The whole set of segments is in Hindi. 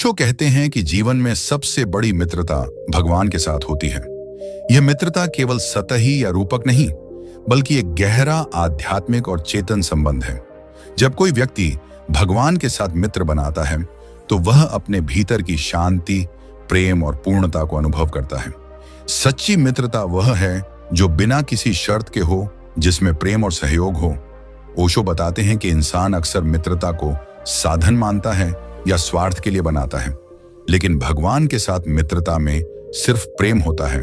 ओशो कहते हैं कि जीवन में सबसे बड़ी मित्रता भगवान के साथ होती है। यह मित्रता केवल सतही या रूपक नहीं, बल्कि एक गहरा आध्यात्मिक और चेतन संबंध है। जब कोई व्यक्ति भगवान के साथ मित्र बनाता है तो वह अपने भीतर की शांति, प्रेम और पूर्णता को अनुभव करता है। सच्ची मित्रता वह है जो बिना किसी शर्त के हो, जिसमें प्रेम और सहयोग हो। ओशो बताते हैं कि इंसान अक्सर मित्रता को साधन मानता है या स्वार्थ के लिए बनाता है, लेकिन भगवान के साथ मित्रता में सिर्फ प्रेम होता है,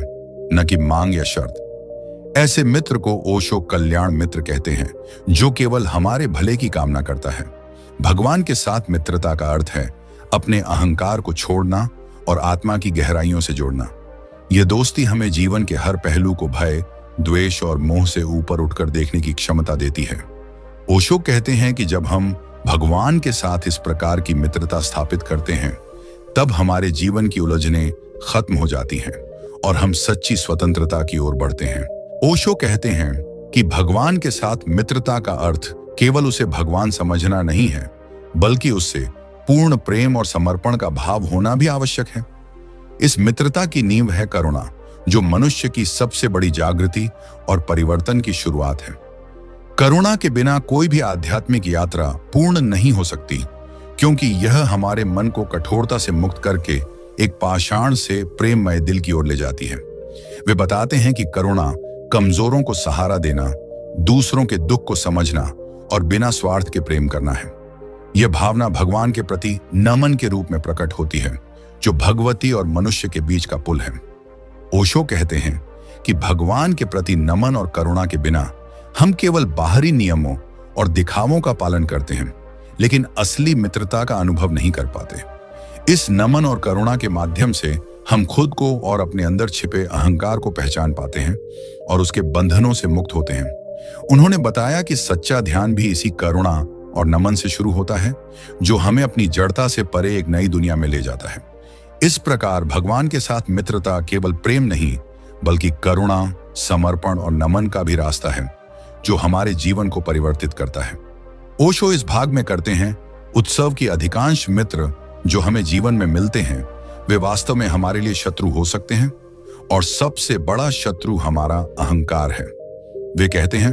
न कि मांग या शर्त। ऐसे मित्र को ओशो कल्याण मित्र कहते हैं, जो केवल हमारे भले की कामना करता है। भगवान के साथ मित्रता का अर्थ है अपने अहंकार को छोड़ना और आत्मा की गहराइयों से जोड़ना। यह दोस्ती हमें जीवन के हर पहलू को भय, द्वेष और मोह से ऊपर उठकर देखने की क्षमता देती है। ओशो कहते हैं कि जब हम भगवान के साथ इस प्रकार की मित्रता स्थापित करते हैं, तब हमारे जीवन की उलझनें खत्म हो जाती हैं और हम सच्ची स्वतंत्रता की ओर बढ़ते हैं। ओशो कहते हैं कि भगवान के साथ मित्रता का अर्थ केवल उसे भगवान समझना नहीं है, बल्कि उससे पूर्ण प्रेम और समर्पण का भाव होना भी आवश्यक है। इस मित्रता की नींव है करुणा, जो मनुष्य की सबसे बड़ी जागृति और परिवर्तन की शुरुआत है। करुणा के बिना कोई भी आध्यात्मिक यात्रा पूर्ण नहीं हो सकती, क्योंकि यह हमारे मन को कठोरता से मुक्त करके एक पाषाण से प्रेममय दिल की ओर ले जाती है। वे बताते हैं कि करुणा कमजोरों को सहारा देना, दूसरों के दुख को समझना और बिना स्वार्थ के प्रेम करना है। यह भावना भगवान के प्रति नमन के रूप में प्रकट होती है, जो भगवती और मनुष्य के बीच का पुल है। ओशो कहते हैं कि भगवान के प्रति नमन और करुणा के बिना हम केवल बाहरी नियमों और दिखावों का पालन करते हैं, लेकिन असली मित्रता का अनुभव नहीं कर पाते। इस नमन और करुणा के माध्यम से हम खुद को और अपने अंदर छिपे अहंकार को पहचान पाते हैं और उसके बंधनों से मुक्त होते हैं। उन्होंने बताया कि सच्चा ध्यान भी इसी करुणा और नमन से शुरू होता है, जो हमें अपनी जड़ता से परे एक नई दुनिया में ले जाता है। इस प्रकार भगवान के साथ मित्रता केवल प्रेम नहीं, बल्कि करुणा, समर्पण और नमन का भी रास्ता है, जो हमारे जीवन को परिवर्तित करता है। ओशो इस भाग में करते हैं, उत्सव की अधिकांश मित्र जो हमें जीवन में मिलते हैं, वे वास्तव में हमारे लिए शत्रु हो सकते हैं, और सबसे बड़ा शत्रु हमारा अहंकार है। वे कहते हैं,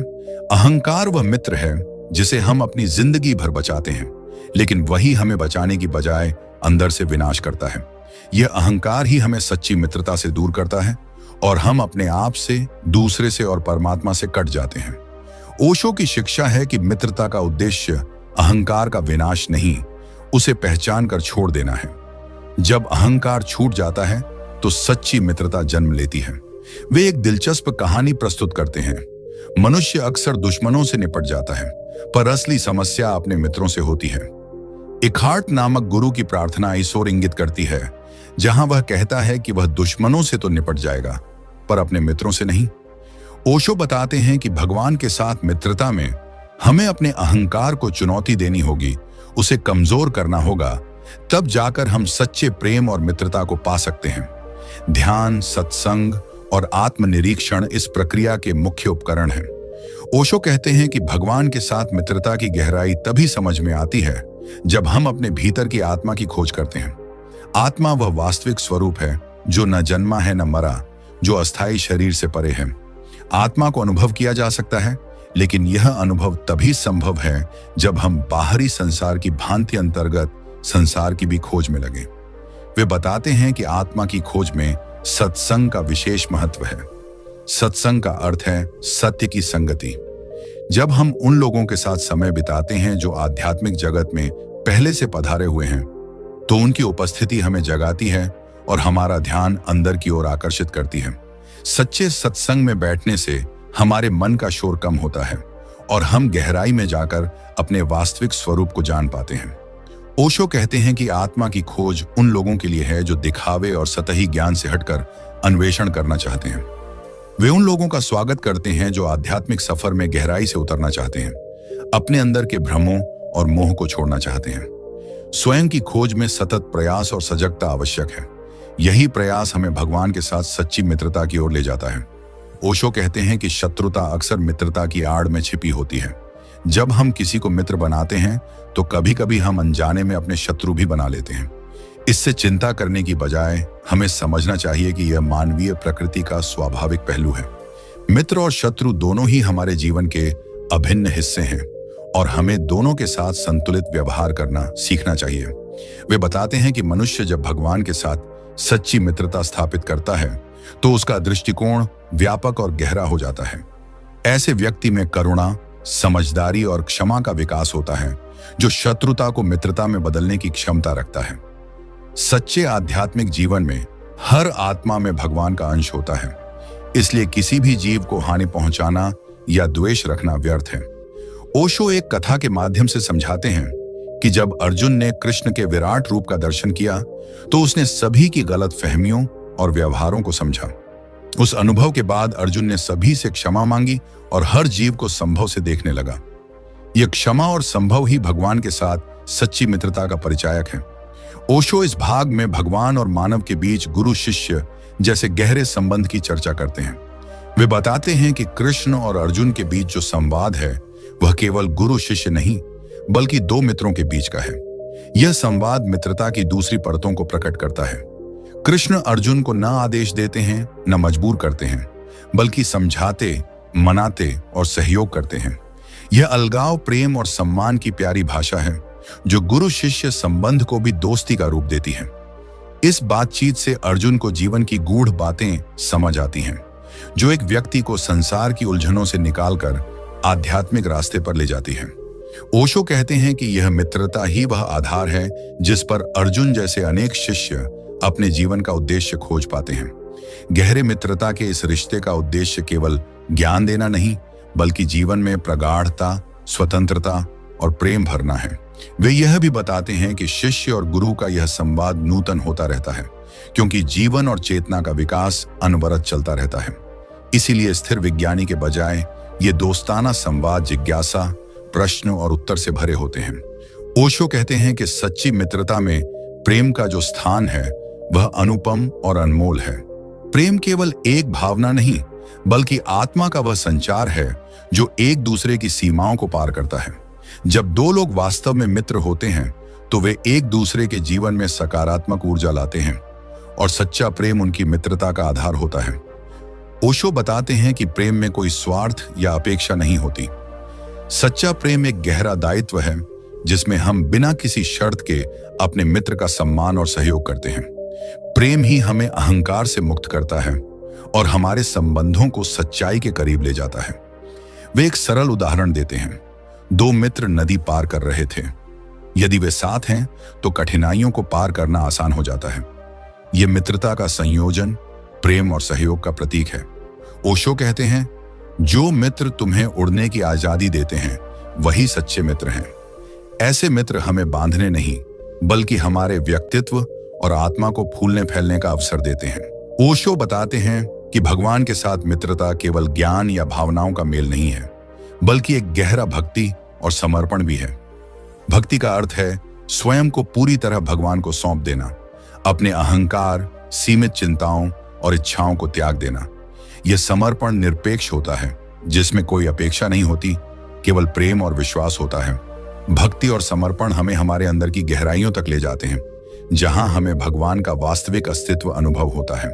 अहंकार वह मित्र है जिसे हम अपनी जिंदगी भर बचाते हैं, लेकिन वही हमें बचाने की बजाय अंदर से विनाश करता है। यह अहंकार ही हमें सच्ची मित्रता से दूर करता है और हम अपने आप से, दूसरे से और परमात्मा से कट जाते हैं। ओशो की शिक्षा है कि मित्रता का उद्देश्य अहंकार का विनाश नहीं, उसे पहचान कर छोड़ देना है। जब अहंकार छूट जाता है तो सच्ची मित्रता जन्म लेती है। वे एक दिलचस्प कहानी प्रस्तुत करते हैं। मनुष्य अक्सर दुश्मनों से निपट जाता है, पर असली समस्या अपने मित्रों से होती है। इकहार्ट नामक गुरु की प्रार्थना इस ओर इंगित करती है, जहां वह कहता है कि वह दुश्मनों से तो निपट जाएगा, पर अपने मित्रों से नहीं। ओशो बताते हैं कि भगवान के साथ मित्रता में हमें अपने अहंकार को चुनौती देनी होगी, उसे कमजोर करना होगा, तब जाकर हम सच्चे प्रेम और मित्रता को पा सकते हैं। ध्यान, सत्संग और आत्मनिरीक्षण इस प्रक्रिया के मुख्य उपकरण हैं। ओशो कहते हैं कि भगवान के साथ मित्रता की गहराई तभी समझ में आती है जब हम अपने भीतर की आत्मा की खोज करते हैं। आत्मा वह वास्तविक स्वरूप है जो न जन्मा है न मरा, जो अस्थायी शरीर से परे है। आत्मा को अनुभव किया जा सकता है, लेकिन यह अनुभव तभी संभव है जब हम बाहरी संसार की भांति अंतर्गत संसार की भी खोज में लगे। वे बताते हैं कि आत्मा की खोज में सत्संग का विशेष महत्व है। सत्संग का अर्थ है सत्य की संगति। जब हम उन लोगों के साथ समय बिताते हैं जो आध्यात्मिक जगत में पहले से पधारे हुए हैं, तो उनकी उपस्थिति हमें जगाती है और हमारा ध्यान अंदर की ओर आकर्षित करती है। सच्चे सत्संग में बैठने से हमारे मन का शोर कम होता है और हम गहराई में जाकर अपने वास्तविक स्वरूप को जान पाते हैं। ओशो कहते हैं कि आत्मा की खोज उन लोगों के लिए है जो दिखावे और सतही ज्ञान से हटकर अन्वेषण करना चाहते हैं। वे उन लोगों का स्वागत करते हैं जो आध्यात्मिक सफर में गहराई से उतरना चाहते हैं, अपने अंदर के भ्रमों और मोह को छोड़ना चाहते हैं। स्वयं की खोज में सतत प्रयास और सजगता आवश्यक है। यही प्रयास हमें भगवान के साथ सच्ची मित्रता की ओर ले जाता है। ओशो कहते हैं कि शत्रुता अक्सर मित्रता की आड़ में छिपी होती है। जब हम किसी को मित्र बनाते हैं तो कभी कभी हम अनजाने में अपने शत्रु भी बना लेते हैं। इससे चिंता करने की बजाय हमें समझना चाहिए कि यह मानवीय प्रकृति का स्वाभाविक पहलू है। मित्र और शत्रु दोनों ही हमारे जीवन के अभिन्न हिस्से हैं और हमें दोनों के साथ संतुलित व्यवहार करना सीखना चाहिए। वे बताते हैं कि मनुष्य जब भगवान के साथ सच्ची मित्रता स्थापित करता है तो उसका दृष्टिकोण व्यापक और गहरा हो जाता है। ऐसे व्यक्ति में करुणा, समझदारी और क्षमा का विकास होता है, जो शत्रुता को मित्रता में बदलने की क्षमता रखता है। सच्चे आध्यात्मिक जीवन में हर आत्मा में भगवान का अंश होता है, इसलिए किसी भी जीव को हानि पहुंचाना या द्वेष रखना व्यर्थ है। ओशो एक कथा के माध्यम से समझाते हैं कि जब अर्जुन ने कृष्ण के विराट रूप का दर्शन किया तो उसने सभी की गलत फहमियों और व्यवहारों को समझा। उस अनुभव के बाद अर्जुन ने सभी से क्षमा मांगी और हर जीव को संभव से देखने लगा। यह क्षमा और संभव ही भगवान के साथ सच्ची मित्रता का परिचायक है। ओशो इस भाग में भगवान और मानव के बीच गुरु शिष्य जैसे गहरे संबंध की चर्चा करते हैं। वे बताते हैं कि कृष्ण और अर्जुन के बीच जो संवाद है वह केवल गुरु शिष्य नहीं बल्कि दो मित्रों के बीच का है। यह संवाद मित्रता की दूसरी परतों को प्रकट करता है। कृष्ण अर्जुन को न आदेश देते हैं न मजबूर करते हैं, बल्कि समझाते, मनाते और सहयोग करते हैं। यह अलगाव, प्रेम और सम्मान की प्यारी भाषा है जो गुरु शिष्य संबंध को भी दोस्ती का रूप देती है। इस बातचीत से अर्जुन को जीवन की गूढ़ बातें समझ आती हैं, जो एक व्यक्ति को संसार की उलझनों से निकालकर आध्यात्मिक रास्ते पर ले जाती है। ओशो कहते हैं कि यह मित्रता ही वह आधार है जिस पर अर्जुन जैसे अनेक शिष्य अपने जीवन का उद्देश्य खोज पाते हैं। गहरे मित्रता के इस रिश्ते का उद्देश्य केवल ज्ञान देना नहीं बल्कि जीवन में प्रगाढ़ता, स्वतंत्रता और प्रेम भरना है। वे यह भी बताते हैं कि शिष्य और गुरु का यह संवाद नूतन होता रहता है, क्योंकि जीवन और चेतना का विकास अनवरत चलता रहता है। इसीलिए स्थिर विज्ञानी के बजाय ये दोस्ताना संवाद जिज्ञासा, प्रश्न और उत्तर से भरे होते हैं। ओशो कहते हैं कि सच्ची मित्रता में प्रेम का जो स्थान है वह अनुपम और अनमोल है। प्रेम केवल एक भावना नहीं बल्कि आत्मा का वह संचार है जो एक दूसरे की सीमाओं को पार करता है। जब दो लोग वास्तव में मित्र होते हैं तो वे एक दूसरे के जीवन में सकारात्मक ऊर्जा लाते हैं और सच्चा प्रेम उनकी मित्रता का आधार होता है। ओशो बताते हैं कि प्रेम में कोई स्वार्थ या अपेक्षा नहीं होती। सच्चा प्रेम एक गहरा दायित्व है जिसमें हम बिना किसी शर्त के अपने मित्र का सम्मान और सहयोग करते हैं। प्रेम ही हमें अहंकार से मुक्त करता है और हमारे संबंधों को सच्चाई के करीब ले जाता है। वे एक सरल उदाहरण देते हैं। दो मित्र नदी पार कर रहे थे। यदि वे साथ हैं तो कठिनाइयों को पार करना आसान हो जाता है। यह मित्रता का संयोजन, प्रेम और सहयोग का प्रतीक है। ओशो कहते हैं, जो मित्र तुम्हें उड़ने की आजादी देते हैं वही सच्चे मित्र हैं। ऐसे मित्र हमें बांधने नहीं बल्कि हमारे व्यक्तित्व और आत्मा को फूलने फैलने का अवसर देते हैं। ओशो बताते हैं कि भगवान के साथ मित्रता केवल ज्ञान या भावनाओं का मेल नहीं है बल्कि एक गहरा भक्ति और समर्पण भी है। भक्ति का अर्थ है स्वयं को पूरी तरह भगवान को सौंप देना, अपने अहंकार, सीमित चिंताओं और इच्छाओं को त्याग देना। यह समर्पण निरपेक्ष होता है जिसमें कोई अपेक्षा नहीं होती, केवल प्रेम और विश्वास होता है। भक्ति और समर्पण हमें हमारे अंदर की गहराइयों तक ले जाते हैं जहां हमें भगवान का वास्तविक अस्तित्व अनुभव होता है।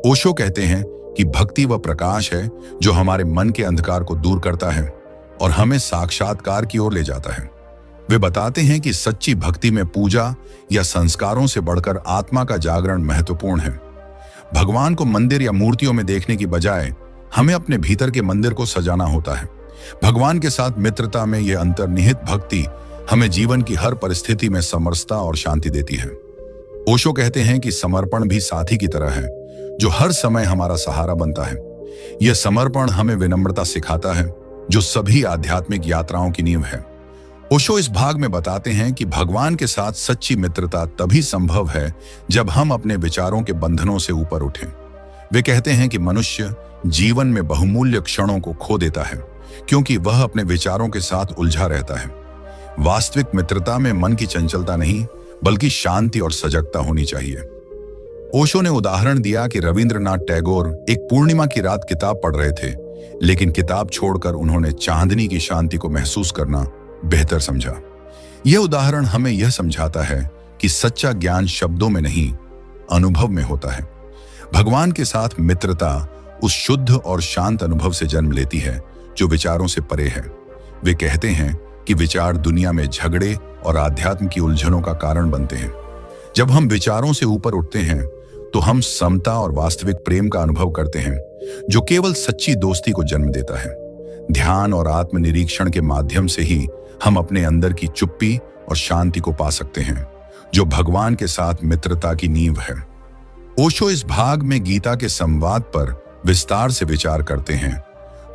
ओशो कहते हैं कि भक्ति वह प्रकाश है जो हमारे मन के अंधकार को दूर करता है और हमें साक्षात्कार की ओर ले जाता है। वे बताते हैं कि सच्ची भक्ति में पूजा या संस्कारों से बढ़कर आत्मा का जागरण महत्वपूर्ण है। भगवान को मंदिर या मूर्तियों में देखने की बजाय हमें अपने भीतर के मंदिर को सजाना होता है। भगवान के साथ मित्रता में यह अंतर्निहित भक्ति हमें जीवन की हर परिस्थिति में समरसता और शांति देती है। ओशो कहते हैं कि समर्पण भी साथी की तरह है जो हर समय हमारा सहारा बनता है। यह समर्पण हमें विनम्रता सिखाता है जो सभी आध्यात्मिक यात्राओं की नींव है। ओशो इस भाग में बताते हैं कि भगवान के साथ सच्ची मित्रता तभी संभव है जब हम अपने विचारों के बंधनों से ऊपर उठें। वे कहते हैं कि मनुष्य जीवन में बहुमूल्य क्षणों को खो देता है क्योंकि वह अपने विचारों के साथ उलझा रहता है। वास्तविक मित्रता में मन की चंचलता नहीं बल्कि शांति और सजगता होनी चाहिए। ओशो ने उदाहरण दिया कि रविंद्रनाथ टैगोर एक पूर्णिमा की रात किताब पढ़ रहे थे, लेकिन किताब छोड़कर उन्होंने चांदनी की शांति को महसूस करना बेहतर समझा। यह उदाहरण हमें यह समझाता है कि सच्चा ज्ञान शब्दों में नहीं, अनुभव में होता है। भगवान के साथ मित्रता उस शुद्ध और शांत अनुभव से जन्म लेती है जो विचारों से परे है। वे कहते हैं कि विचार दुनिया में झगड़े और आध्यात्म की उलझनों का कारण बनते हैं। जब हम विचारों से ऊपर उठते हैं तो हम समता और वास्तविक प्रेम का अनुभव करते हैं, जो केवल सच्ची दोस्ती को जन्म देता है। ध्यान और आत्मनिरीक्षण के माध्यम से ही हम अपने अंदर की चुप्पी और शांति को पा सकते हैं, जो भगवान के साथ मित्रता की नींव है। ओशो इस भाग में गीता के संवाद पर विस्तार से विचार करते हैं,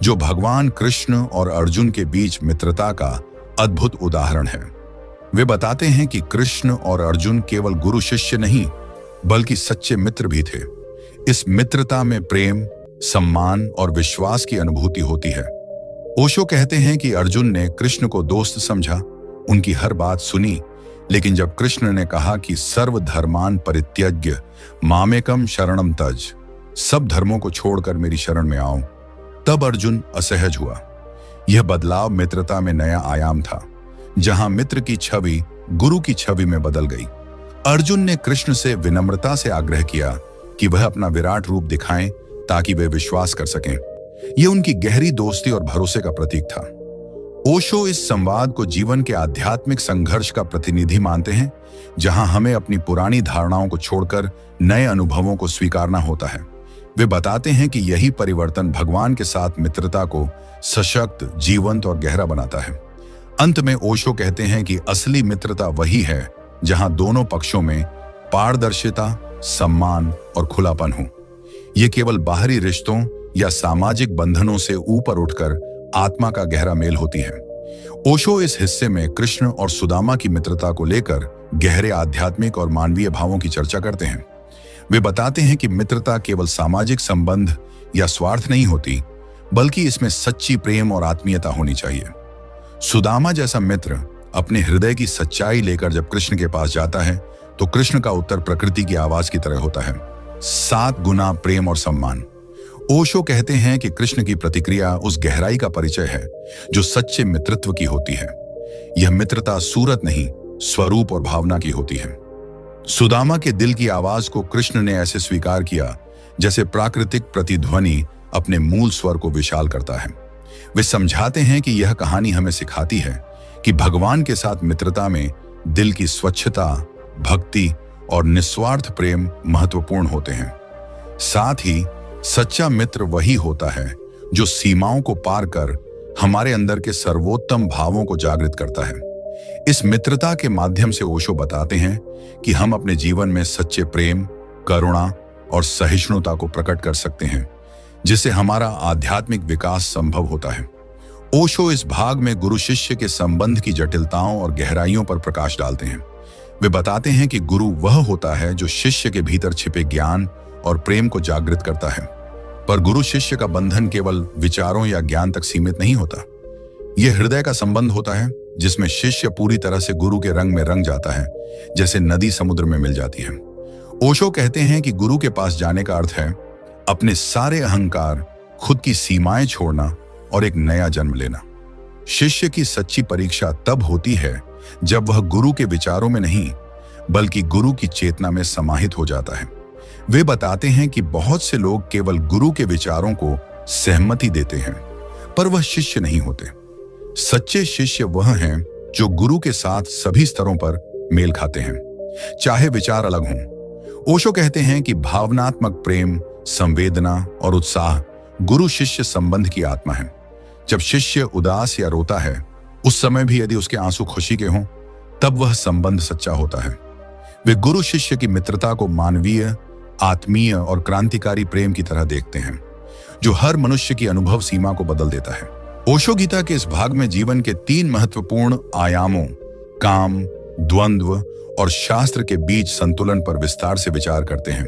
जो भगवान कृष्ण और अर्जुन के बीच मित्रता का अद्भुत उदाहरण है। वे बताते हैं कि कृष्ण और अर्जुन केवल गुरु शिष्य नहीं, बल्कि सच्चे मित्र भी थे। इस मित्रता में प्रेम, सम्मान और विश्वास की अनुभूति होती है। ओशो कहते हैं कि अर्जुन ने कृष्ण को दोस्त समझा, उनकी हर बात सुनी, लेकिन जब कृष्ण ने कहा कि सर्वधर्मान परित्यज्य मामेकम शरणम तज, सब धर्मों को छोड़कर मेरी शरण में आओ, तब अर्जुन असहज हुआ। यह बदलाव मित्रता में नया आयाम था, जहां मित्र की छवि गुरु की छवि में बदल गई। अर्जुन ने कृष्ण से विनम्रता से आग्रह किया कि वह अपना विराट रूप दिखाएं ताकि वे विश्वास कर सकें। यह उनकी गहरी दोस्ती और भरोसे का प्रतीक था। ओशो इस संवाद को जीवन के आध्यात्मिक संघर्ष का प्रतिनिधि मानते हैं, जहां हमें अपनी पुरानी धारणाओं को छोड़कर नए अनुभवों को स्वीकारना होता है। वे बताते हैं कि यही परिवर्तन भगवान के साथ मित्रता को सशक्त, जीवंत और गहरा बनाता है। अंत में ओशो कहते हैं कि असली मित्रता वही है जहां दोनों पक्षों में पारदर्शिता, सम्मान और खुलापन हो। यह केवल बाहरी रिश्तों या सामाजिक बंधनों से ऊपर उठकर आत्मा का गहरा मेल होती है। ओशो इस हिस्से में कृष्ण और सुदामा की मित्रता को लेकर गहरे आध्यात्मिक और मानवीय भावों की चर्चा करते हैं। वे बताते हैं कि मित्रता केवल सामाजिक संबंध या स्वार्थ नहीं होती, बल्कि इसमें सच्ची प्रेम और आत्मीयता होनी चाहिए। सुदामा जैसा मित्र अपने हृदय की सच्चाई लेकर जब कृष्ण के पास जाता है, तो कृष्ण का उत्तर प्रकृति की आवाज की तरह होता है, 7 गुना प्रेम और सम्मान। ओशो कहते हैं कि कृष्ण की प्रतिक्रिया उस गहराई का परिचय है जो सच्चे मित्रत्व की होती है। यह मित्रता सूरत नहीं, स्वरूप और भावना की होती है। सुदामा के दिल की आवाज को कृष्ण ने ऐसे स्वीकार किया जैसे प्राकृतिक प्रतिध्वनि अपने मूल स्वर को विशाल करता है। वे समझाते हैं कि यह कहानी हमें सिखाती है कि भगवान के साथ मित्रता में दिल की स्वच्छता, भक्ति और निस्वार्थ प्रेम महत्वपूर्ण होते हैं। साथ ही सच्चा मित्र वही होता है जो सीमाओं को पार कर हमारे अंदर के सर्वोत्तम भावों को जागृत करता है। इस मित्रता के माध्यम से ओशो बताते हैं कि हम अपने जीवन में सच्चे प्रेम, करुणा और सहिष्णुता को प्रकट कर सकते हैं, जिससे हमारा आध्यात्मिक विकास संभव होता है। ओशो इस भाग में गुरु शिष्य के संबंध की जटिलताओं और गहराइयों पर प्रकाश डालते हैं। वे बताते हैं कि गुरु वह होता है जो शिष्य के भीतर छिपे ज्ञान और प्रेम को जागृत करता है, पर गुरु शिष्य का बंधन केवल विचारों या ज्ञान तक सीमित नहीं होता। यह हृदय का संबंध होता है जिसमें शिष्य पूरी तरह से गुरु के रंग में रंग जाता है, जैसे नदी समुद्र में मिल जाती है। ओशो कहते हैं कि गुरु के पास जाने का अर्थ है अपने सारे अहंकार, खुद की सीमाएं छोड़ना और एक नया जन्म लेना। शिष्य की सच्ची परीक्षा तब होती है जब वह गुरु के विचारों में नहीं, बल्कि गुरु की चेतना में समाहित हो जाता है। वे बताते हैं कि बहुत से लोग केवल गुरु के विचारों को सहमति देते हैं, पर वह शिष्य नहीं होते। सच्चे शिष्य वह हैं जो गुरु के साथ सभी स्तरों पर मेल खाते हैं, चाहे विचार अलग हों। ओशो कहते हैं कि भावनात्मक प्रेम, संवेदना और उत्साह गुरु शिष्य संबंध की आत्मा है। जब शिष्य उदास या रोता है, उस समय भी यदि उसके आंसू खुशी के हों, तब वह संबंध सच्चा होता है। वे गुरु शिष्य की मित्रता को मानवीय, आत्मीय और क्रांतिकारी प्रेम की तरह देखते हैं, जो हर मनुष्य की अनुभव सीमा को बदल देता है। ओशो गीता के इस भाग में जीवन के 3 महत्वपूर्ण आयामों, काम, द्वंद्व और शास्त्र के बीच संतुलन पर विस्तार से विचार करते हैं।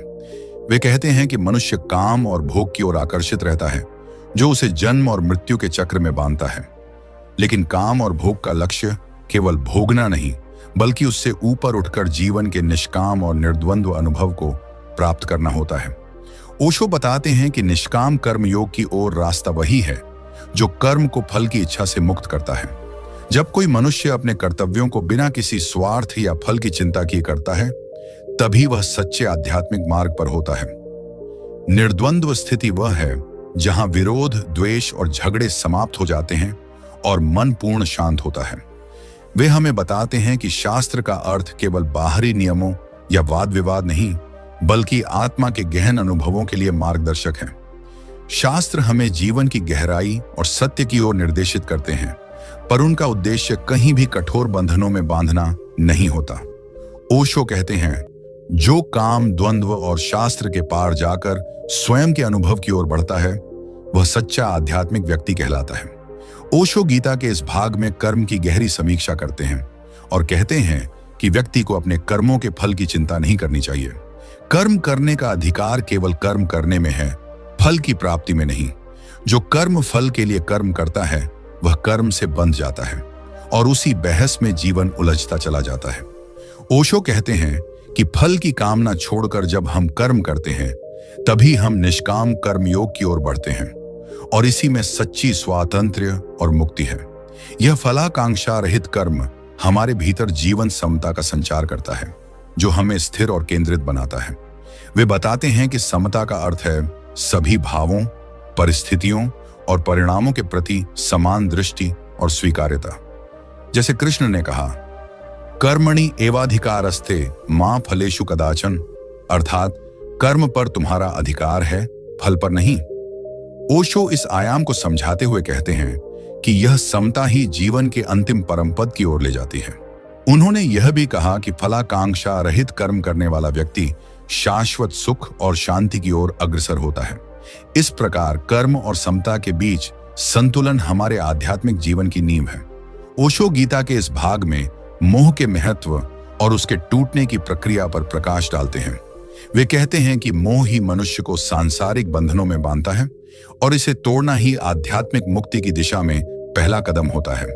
वे कहते हैं कि मनुष्य काम और भोग की ओर आकर्षित रहता है, जो उसे जन्म और मृत्यु के चक्र में बांधता है। लेकिन काम और भोग का लक्ष्य केवल भोगना नहीं, बल्कि उससे ऊपर उठकर जीवन के निष्काम और निर्द्वंद्व अनुभव को प्राप्त करना होता है। ओशो बताते हैं कि निष्काम कर्म योग की ओर रास्ता वही है जो कर्म को फल की इच्छा से मुक्त करता है। जब कोई मनुष्य अपने कर्तव्यों को बिना किसी स्वार्थ या फल की चिंता किए करता है, तभी वह सच्चे आध्यात्मिक मार्ग पर होता है। निर्द्वंद्व स्थिति वह है जहां विरोध, द्वेष और झगड़े समाप्त हो जाते हैं और मन पूर्ण शांत होता है। वे हमें बताते हैं कि शास्त्र का अर्थ केवल बाहरी नियमों या वाद विवाद नहीं, बल्कि आत्मा के गहन अनुभवों के लिए मार्गदर्शक है। शास्त्र हमें जीवन की गहराई और सत्य की ओर निर्देशित करते हैं, पर उनका उद्देश्य कहीं भी कठोर बंधनों में बांधना नहीं होता। ओशो कहते हैं, जो काम, द्वंद्व और शास्त्र के पार जाकर स्वयं के अनुभव की ओर बढ़ता है, वह सच्चा आध्यात्मिक व्यक्ति कहलाता है। ओशो गीता के इस भाग में कर्म की गहरी समीक्षा करते हैं और कहते हैं कि व्यक्ति को अपने कर्मों के फल की चिंता नहीं करनी चाहिए। कर्म करने का अधिकार केवल कर्म करने में है, फल की प्राप्ति में नहीं। जो कर्म फल के लिए कर्म करता है, वह कर्म से बंध जाता है और उसी बहस में जीवन उलझता चला जाता है। ओशो कहते हैं कि फल की कामना छोड़कर जब हम कर्म करते हैं, तभी हम निष्काम कर्मयोग की ओर बढ़ते हैं और इसी में सच्ची स्वातंत्र्य और मुक्ति है। यह फलाकांक्षा रहित कर्म हमारे भीतर जीवन समता का संचार करता है, जो हमें स्थिर और केंद्रित बनाता है। वे बताते हैं कि समता का अर्थ है सभी भावों, परिस्थितियों और परिणामों के प्रति समान दृष्टि और स्वीकार्यता। जैसे कृष्ण ने कहा, कर्मणि एवाधिकारस्ते मां फलेषु कदाचन, अर्थात कर्म पर तुम्हारा अधिकार है, फल पर नहीं। ओशो इस आयाम को समझाते हुए कहते हैं कि यह समता ही जीवन के अंतिम परम पद की ओर ले जाती है। उन्होंने यह भी कहा कि फलाकांक्षा रहित कर्म करने वाला व्यक्ति शाश्वत सुख और शांति की ओर अग्रसर होता है। इस प्रकार कर्म और समता के बीच संतुलन हमारे आध्यात्मिक जीवन की नींव है। ओशो गीता के इस भाग में मोह के महत्व और उसके टूटने की प्रक्रिया पर प्रकाश डालते हैं। वे कहते हैं कि मोह ही मनुष्य को सांसारिक बंधनों में बांधता है और इसे तोड़ना ही आध्यात्मिक मुक्ति की दिशा में पहला कदम होता है।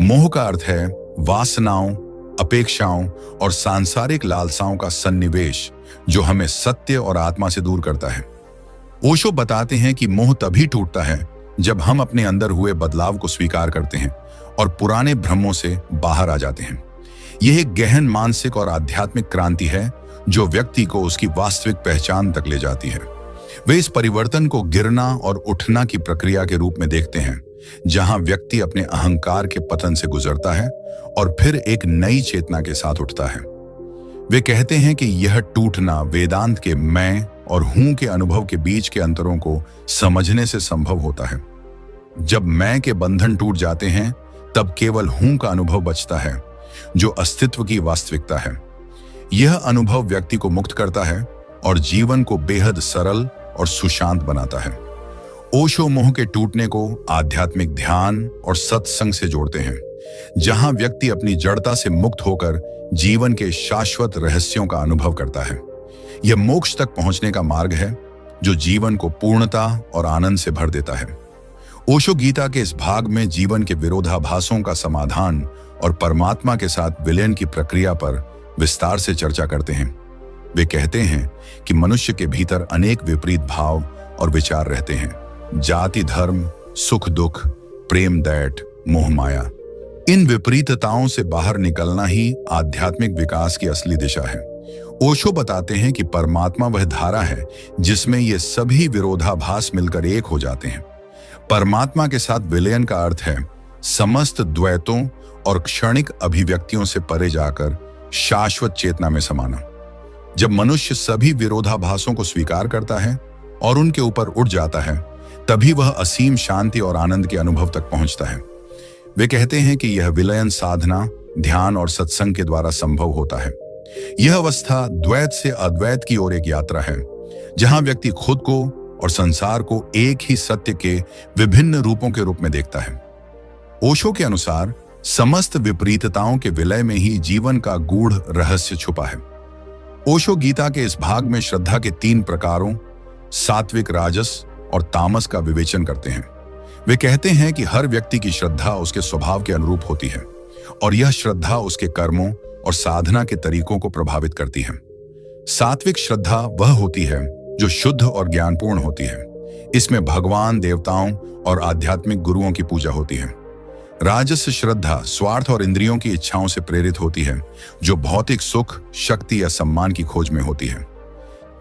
मोह का अर्थ है वासनाओं, अपेक्षाओं और सांसारिक लालसाओं का सन्निवेश, जो हमें सत्य और आत्मा से दूर करता है। ओशो बताते हैं कि मोह तभी टूटता है जब हम अपने अंदर हुए बदलाव को स्वीकार करते हैं और पुराने भ्रमों से बाहर आ जाते हैं। यह एक गहन मानसिक और आध्यात्मिक क्रांति है जो व्यक्ति को उसकी वास्तविक पहचान तक ले जाती है। वे इस परिवर्तन को गिरना और उठना की प्रक्रिया के रूप में देखते हैं, जहां व्यक्ति अपने अहंकार के पतन से गुजरता है और फिर एक नई चेतना के साथ उठता है। वे कहते हैं कि यह टूटना वेदांत के मैं और हूं के अनुभव के बीच के अंतरों को समझने से संभव होता है। जब मैं के बंधन टूट जाते हैं, तब केवल हूं का अनुभव बचता है, जो अस्तित्व की वास्तविकता है। यह अनुभव व्यक्ति को मुक्त करता है और जीवन को बेहद सरल और सुशांत बनाता है। ओशो मोह के टूटने को आध्यात्मिक ध्यान और सत्संग से जोड़ते हैं, जहां व्यक्ति अपनी जड़ता से मुक्त होकर जीवन के शाश्वत रहस्यों का अनुभव करता है। यह मोक्ष तक पहुंचने का मार्ग है, जो जीवन को पूर्णता और आनंद से भर देता है। ओशो गीता के इस भाग में जीवन के विरोधाभासों का समाधान और परमात्मा के साथ विलयन की प्रक्रिया पर विस्तार से चर्चा करते हैं। वे कहते हैं कि मनुष्य के भीतर अनेक विपरीत भाव और विचार रहते हैं, जाति, धर्म, सुख दुख, प्रेम, दैट, मोह, माया। इन विपरीतताओं से बाहर निकलना ही आध्यात्मिक विकास की असली दिशा है। ओशो बताते हैं कि परमात्मा वह धारा है जिसमें ये सभी विरोधाभास मिलकर एक हो जाते हैं। परमात्मा के साथ विलयन का अर्थ है समस्त द्वैतों और क्षणिक अभिव्यक्तियों से परे जाकर शाश्वत चेतना में समाना। जब मनुष्य सभी विरोधाभासों को स्वीकार करता है और उनके ऊपर उठ जाता है, तभी वह असीम शांति और आनंद के अनुभव तक पहुंचता है। वे कहते हैं कि यह विलयन साधना, ध्यान और सत्संग के द्वारा संभव होता है। यह अवस्था द्वैत से अद्वैत की ओर एक यात्रा है, जहां व्यक्ति खुद को और संसार को एक ही सत्य के विभिन्न रूपों के रूप में देखता है। ओशो के अनुसार समस्त विपरीतताओं के विलय में ही जीवन का गूढ़ रहस्य छुपा है। ओशो गीता के इस भाग में श्रद्धा के 3 प्रकारों, सात्विक, राजस और तामस का विवेचन करते हैं। वे कहते हैं कि हर व्यक्ति की श्रद्धा उसके स्वभाव के अनुरूप होती है और यह श्रद्धा उसके कर्मों और साधना के तरीकों को प्रभावित करती है। सात्विक श्रद्धा वह होती है जो शुद्ध और ज्ञानपूर्ण होती है। इसमें भगवान, देवताओं और आध्यात्मिक गुरुओं की पूजा होती है। राजस श्रद्धा स्वार्थ और इंद्रियों की इच्छाओं से प्रेरित होती है, जो भौतिक सुख, शक्ति या सम्मान की खोज में होती है।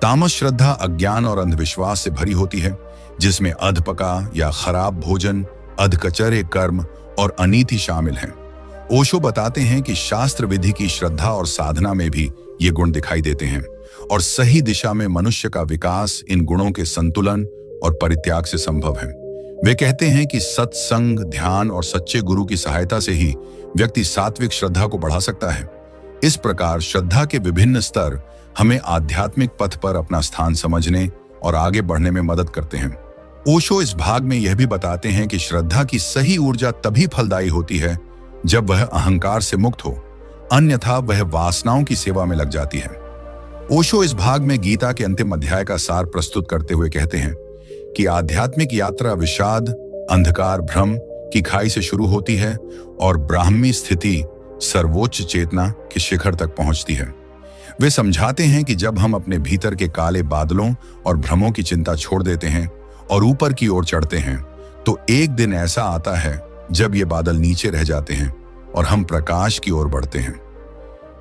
तामस श्रद्धा अज्ञान और अंधविश्वास से भरी होती है, जिसमें अधपका या खराब भोजन, अधकचरे कर्म और अनीति शामिल हैं। ओशो बताते हैं कि शास्त्र विधि की श्रद्धा और साधना में भी ये गुण दिखाई देते हैं और सही दिशा में मनुष्य का विकास इन गुणों के संतुलन और परित्याग से संभव है। वे कहते हैं कि सत्संग, ध्यान और सच्चे गुरु की सहायता से ही व्यक्ति सात्विक श्रद्धा को बढ़ा सकता है। इस प्रकार श्रद्धा के विभिन्न स्तर हमें आध्यात्मिक पथ पर अपना स्थान समझने और आगे बढ़ने में मदद करते हैं। ओशो इस भाग में यह भी बताते हैं कि श्रद्धा की सही ऊर्जा तभी फलदायी होती है जब वह अहंकार से मुक्त हो, अन्यथा वह वासनाओं की सेवा में लग जाती है। ओशो इस भाग में गीता के अंतिम अध्याय का सार प्रस्तुत करते हुए कहते हैं कि आध्यात्मिक यात्रा विषाद, अंधकार, भ्रम की खाई से शुरू होती है और ब्राह्मी स्थिति सर्वोच्च चेतना के शिखर तक पहुंचती है। वे समझाते हैं कि जब हम अपने भीतर के काले बादलों और भ्रमों की चिंता छोड़ देते हैं और ऊपर की ओर चढ़ते हैं, तो एक दिन ऐसा आता है जब ये बादल नीचे रह जाते हैं और हम प्रकाश की ओर बढ़ते हैं।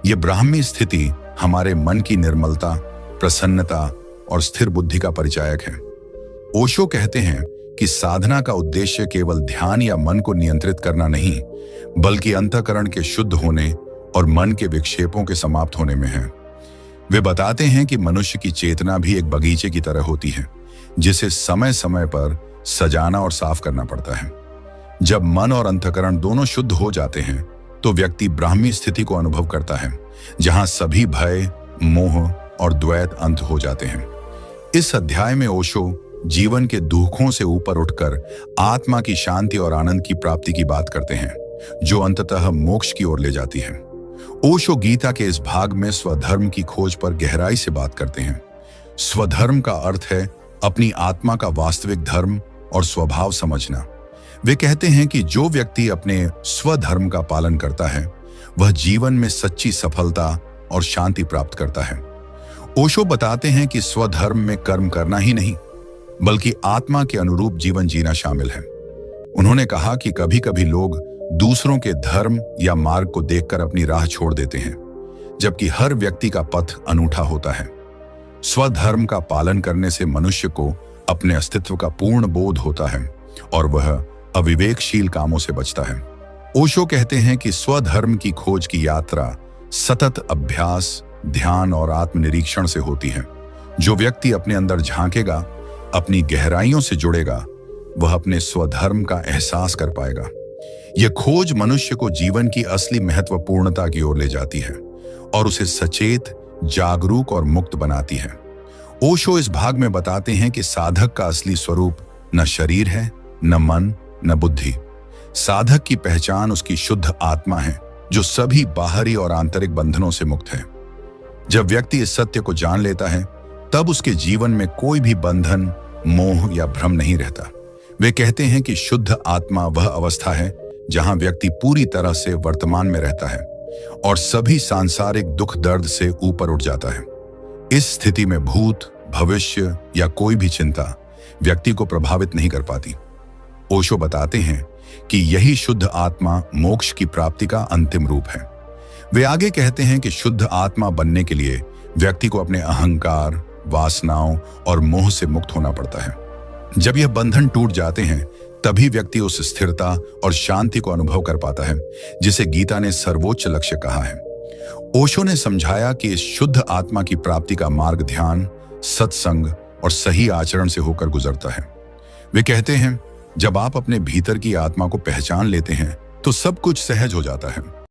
ये ब्राह्मी स्थिति हमारे मन की निर्मलता, प्रसन्नता और स्थिर बुद्धि का परिचायक है। ओशो कहते हैं कि साधना का उद्देश्य केवल ध्यान या मन को नियंत्रित करना नहीं, बल्कि अंतःकरण के शुद्ध होने और मन के विक्षेपों के समाप्त होने में है। वे बताते हैं कि मनुष्य की चेतना भी एक बगीचे की तरह होती है, जिसे समय समय पर सजाना और साफ करना पड़ता है। जब मन और अंतःकरण दोनों शुद्ध हो जाते हैं, तो व्यक्ति ब्राह्मी स्थिति को अनुभव करता है, जहां सभी भय, मोह और द्वैत अंत हो जाते हैं। इस अध्याय में ओशो जीवन के दुखों से ऊपर उठकर आत्मा की शांति और आनंद की प्राप्ति की बात करते हैं, जो अंततः मोक्ष की ओर ले जाती है। ओशो गीता के इस भाग में स्वधर्म की खोज पर गहराई से बात करते हैं। स्वधर्म का अर्थ है अपनी आत्मा का वास्तविक धर्म और स्वभाव समझना। वे कहते हैं कि जो व्यक्ति अपने स्वधर्म का पालन करता है, वह जीवन में सच्ची सफलता और शांति प्राप्त करता है। ओशो बताते हैं कि स्वधर्म में कर्म करना ही नहीं, बल्कि आत्मा के अनुरूप जीवन जीना शामिल है। उन्होंने कहा कि कभी कभी लोग दूसरों के धर्म या मार्ग को देखकर अपनी राह छोड़ देते हैं, जबकि हर व्यक्ति का पथ अनूठा होता है। स्वधर्म का पालन करने से मनुष्य को अपने अस्तित्व का पूर्ण बोध होता है और वह अविवेकशील कामों से बचता है। ओशो कहते हैं कि स्वधर्म की खोज की यात्रा सतत अभ्यास, ध्यान और आत्मनिरीक्षण से होती है। जो व्यक्ति अपने अंदर झांकेगा, अपनी गहराइयों से जुड़ेगा, वह अपने स्वधर्म का एहसास कर पाएगा। यह खोज मनुष्य को जीवन की असली महत्वपूर्णता की ओर ले जाती है और उसे सचेत, जागरूक और मुक्त बनाती है। ओशो इस भाग में बताते हैं कि साधक का असली स्वरूप न शरीर है, न मन, न बुद्धि। साधक की पहचान उसकी शुद्ध आत्मा है, जो सभी बाहरी और आंतरिक बंधनों से मुक्त है। जब व्यक्ति इस सत्य को जान लेता है, तब उसके जीवन में कोई भी बंधन, मोह या भ्रम नहीं रहता। वे कहते हैं कि शुद्ध आत्मा वह अवस्था है जहां व्यक्ति पूरी तरह से वर्तमान में रहता है और सभी सांसारिक दुख दर्द से ऊपर उठ जाता है। इस स्थिति में भूत, भविष्य या कोई भी चिंता व्यक्ति को प्रभावित नहीं कर पाती। ओशो बताते हैं कि यही शुद्ध आत्मा मोक्ष की प्राप्ति का अंतिम रूप है। वे आगे कहते हैं कि शुद्ध आत्मा बनने के लिए व्यक्ति को अपने अहंकार, वासनाओं और मोह से मुक्त होना पड़ता है। जब यह बंधन टूट जाते हैं, तभी व्यक्ति उस स्थिरता और शांति को अनुभव कर पाता है, जिसे गीता ने सर्वोच्च लक्ष्य कहा है। ओशो ने समझाया कि इस शुद्ध आत्मा की प्राप्ति का मार्ग ध्यान, सत्संग और सही आचरण से होकर गुजरता है। वे कहते हैं, जब आप अपने भीतर की आत्मा को पहचान लेते हैं, तो सब कुछ सहज हो जाता है।